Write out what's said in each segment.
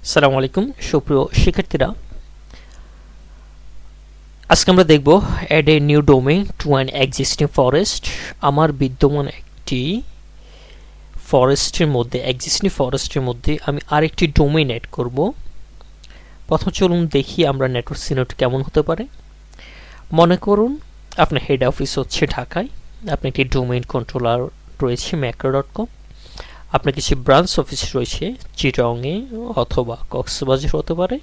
আসসালামু আলাইকুম সুপ্রিয় শিক্ষার্থীরা, আজকে আমরা দেখব add a new domain to an existing forest. আমার বিদ্যমান একটি এক্সিস্টিং ফরেস্টের মধ্যে আমি আরেকটি ডোমেইন অ্যাড করব। প্রথম চলুন দেখি আমরা নেটওয়ার্ক সিনারিওটি কেমন হতে পারে। মনে করুন আপনার হেড অফিস হচ্ছে ঢাকায়, আপনার একটি ডোমেইন কন্ট্রোলার রয়েছে macro.com, আপনার কিছু ব্রাঞ্চ অফিস রয়েছে চিটাগংয়ে অথবা কক্সবাজার হতে পারে।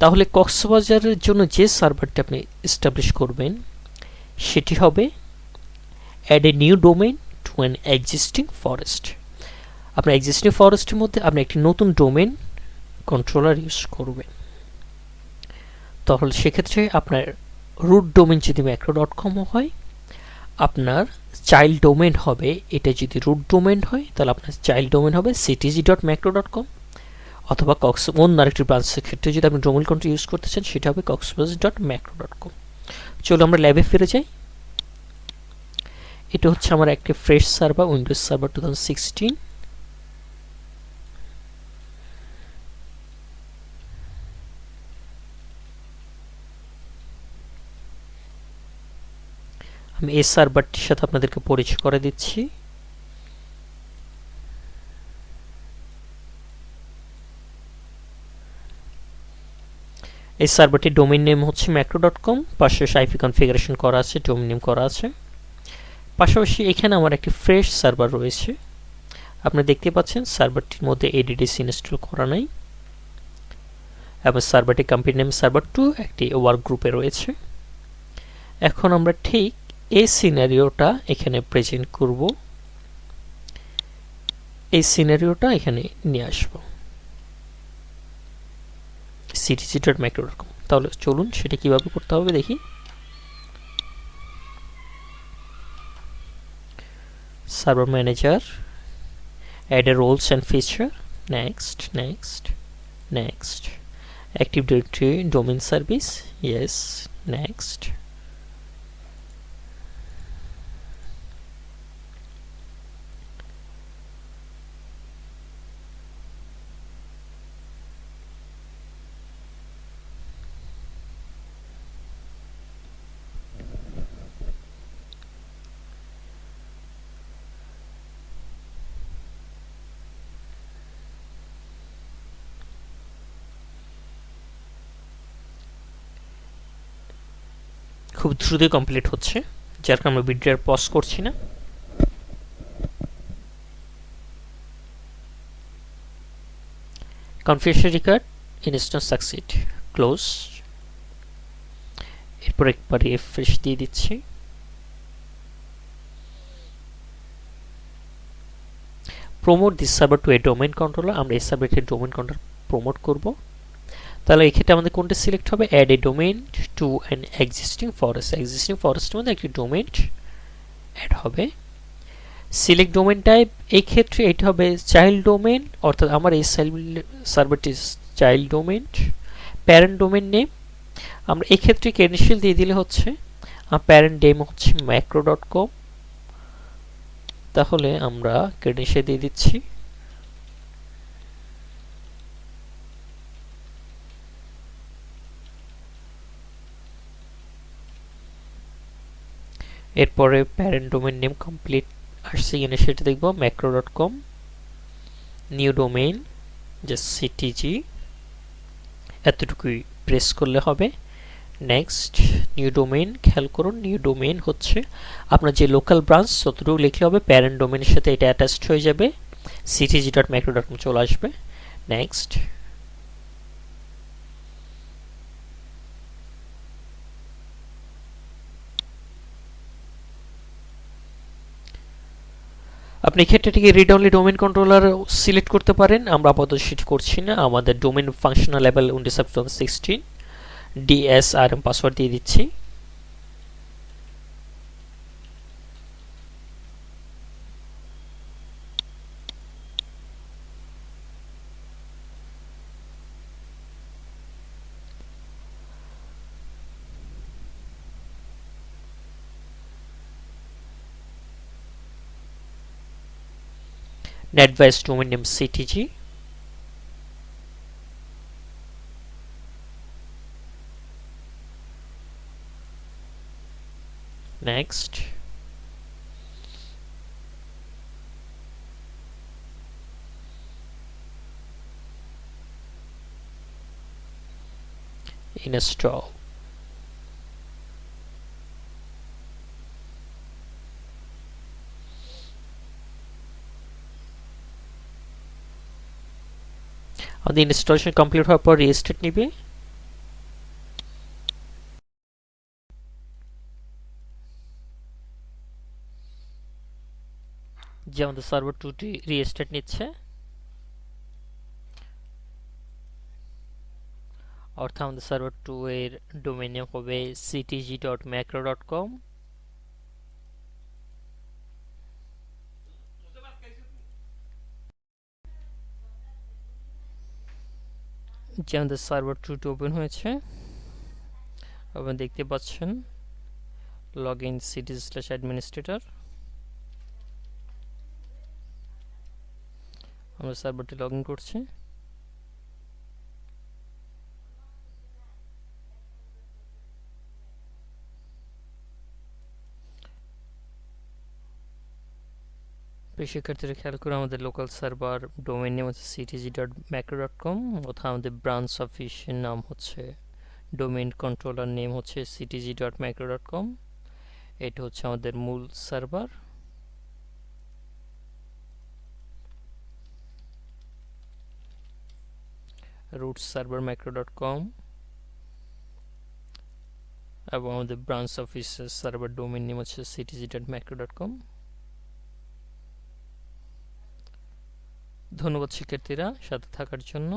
তাহলে কক্সবাজারের জন্য যে সার্ভারটি আপনি এস্টাবলিশ করবেন সেটি হবে add a new domain to an existing forest. আপনার এক্সিস্টিং ফরেস্টের মধ্যে আপনি একটি নতুন ডোমেইন কন্ট্রোলার ইউজ করবেন। তাহলে সেক্ষেত্রে আপনার রুট ডোমেইন যদি macro.com হয়, আপনার চাইল্ড ডোমেইন হবে, এটা যদি রুট ডোমেইন হয় তাহলে আপনার চাইল্ড ডোমেইন হবে ctg.macro.com, অথবা অন্য আরেকটি ব্রাঞ্চের ক্ষেত্রে যদি আপনি ডোমেইন কন্ট্রোল ইউজ করতে চান সেটা হবে coxbase.macro.com। চলো আমরা ল্যাবে ফিরে যাই। এটা হচ্ছে আমার একটি ফ্রেশ সার্ভার, উইন্ডোজ সার্ভার 2016। আমি এই সার্ভারটির সাথে আপনাদেরকে পরিচয় করে দিচ্ছি। এই সার্ভারটির ডোমেইন নেম হচ্ছে macro.com, পাশাপাশি আইপি কনফিগারেশন করা আছে, ডোমেইন নেম করা আছে। পাশাপাশি এখানে আমার একটি ফ্রেশ সার্ভার রয়েছে, আপনি দেখতে পাচ্ছেন সার্ভারটির মধ্যে এডিডিসি ইনস্টল করা নাই, এবং সার্ভারটি কোম্পানি নেম সার্ভার 2 একটি ওয়ার্ক গ্রুপে রয়েছে। এখন আমরা ঠিক এই সিনারিওটা এখানে প্রেজেন্ট করব, এই সিনারিওটা এখানে নিয়ে আসব ctg.macro.com। তাহলে চলুন সেটা কিভাবে করতে হবে দেখি। Server manager, add a roles and feature, next, active directory domain service, yes, next, খুব দ্রুত কমপ্লিট হচ্ছে, যার কারণে আমরা ভিডিওটা পজ করছি না। Configuration record instance succeed, close. এরপর একবার রিফ্রেশ দিয়ে দিচ্ছি। Promote this server to a domain controller, আমরা এই সার্ভারকে ডোমেইন কন্ট্রোলার প্রমোট করব। তাহলে এই ক্ষেত্রে আমাদের কোনটা সিলেক্ট হবে? Add a domain to an existing forest. Existing ফরেস্টের মধ্যে একটি ডোমেইন অ্যাড হবে। সিলেক্ট ডোমেইন টাইপ, এই ক্ষেত্রে এটা হবে চাইল্ড ডোমেইন, অর্থাৎ আমার এই সার্ভারটি child domain. Parent domain name আমরা এই ক্ষেত্রে ক্রেডেনশিয়াল দিয়ে দিলে হচ্ছে প্যারেন্ট নেম হচ্ছে macro.com। তাহলে আমরা ক্রেডেনশিয়াল দিয়ে দিচ্ছি। এরপরে প্যারেন্ট ডোমেইন নেম কমপ্লিট আসছে কিনা সেটা দেখব, macro.com, new domain just ctg, এতটুকুই প্রেস করলে হবে। নেক্সট, নিউ ডোমেইন, খেয়াল করুন নিউ ডোমেইন হচ্ছে আপনার যে লোকাল ব্রাঞ্চ ততটুকু লিখলে হবে, প্যারেন্ট ডোমেইনের সাথে এটা অ্যাটাচড হয়ে যাবে, ctg.macro.com চলে আসবে। নেক্সট, আপনি ক্ষেত্রটিকে read only domain controller select করতে পারেন, আমরা আপাতত সেটি করছি না। আমাদের domain functional level 2016 DSRM password দিয়ে দিচ্ছি। NetBase domain name ctg, next. Install. আমাদের ইনস্টলেশন কমপ্লিট হওয়ার পর রেজিস্টার নিবে। যে আমাদের সার্ভার 2টি রিস্টার্ট নিচ্ছে, অর্থাৎ আমাদের সার্ভার 2 এর ডোমেইন নেম হবে ctg.macro.com। যে আমাদের সার্ভার 2টি ওপেন হয়েছে, আপনারা দেখতে পাচ্ছেন লগইন ctg/administrator। আমরা সার্ভারটি লগইন করছি। প্রিয় শিক্ষার্থীরা খেয়াল করে আমাদের লোকাল সার্ভার ডোমেইন নেম হচ্ছে ctg.macro.com, অর্থাৎ আমাদের ব্রাঞ্চ অফিসের নাম হচ্ছে, ডোমেইন কন্ট্রোলার নেম হচ্ছে ctg.macro.com। এটা হচ্ছে আমাদের মূল সার্ভার। রুট সার্ভার macro.com এবং আমাদের ব্রাঞ্চ অফিসের সার্ভার ডোমেইন নেম হচ্ছে ctg.macro.com। ধন্যবাদ শিক্ষার্থীরা সাথে থাকার জন্য।